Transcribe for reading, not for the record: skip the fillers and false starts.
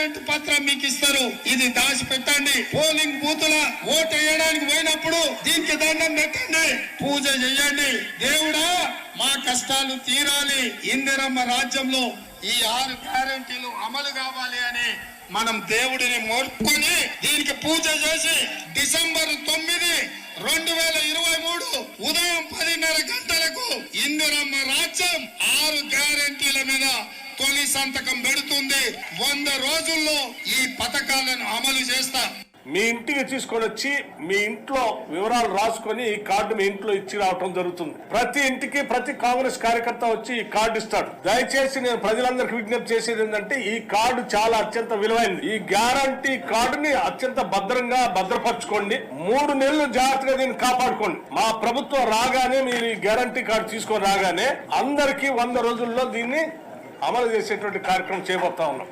Guarantee పత్రం మీకు ఇస్తారు. ఇది దాచిపెట్టండి. పోలింగ్ బూతుల ఓటు వేయడానికి పోయినప్పుడు దీనికి దండం పెట్టండి, పూజ చెయ్యండి. దేవుడా మా కష్టాలు తీరాలి, ఇందిరమ్మ రాజ్యంలో ఈ 6 గ్యారెంటీలు అమలు కావాలి అని మనం దేవుడిని మొక్కుని దీనికి పూజ చేసి డిసెంబర్ 9, 2023 ఉదయం 10:30 గంటలకు ఇందిరమ్మ రాజ్యం 6 గ్యారెంటీల మీద తొలి సంతకం పెడుతుంది. 100 రోజుల్లో ఈ పథకాలను అమలు చేస్తా. మీ ఇంటికి తీసుకొని వచ్చి మీ ఇంట్లో వివరాలు రాసుకొని ఈ కార్డు మీ ఇంట్లో ఇచ్చి రావటం జరుగుతుంది. ప్రతి ఇంటికి ప్రతి కాంగ్రెస్ కార్యకర్త వచ్చి ఈ కార్డు ఇస్తాడు. దయచేసి నేను ప్రజలందరికీ విజ్ఞప్తి చేసేది ఏంటంటే ఈ కార్డు చాలా అత్యంత విలువైనది. ఈ గ్యారంటీ కార్డుని అత్యంత భద్రంగా భద్రపరచుకోండి. 3 నెలలు జాగ్రత్తగా దీన్ని కాపాడుకోండి. మా ప్రభుత్వం రాగానే మీరు ఈ గ్యారంటీ కార్డు తీసుకొని రాగానే అందరికీ 100 రోజుల్లో దీన్ని అమలు చేసేటువంటి కార్యక్రమం చేయబోతా ఉన్నాం.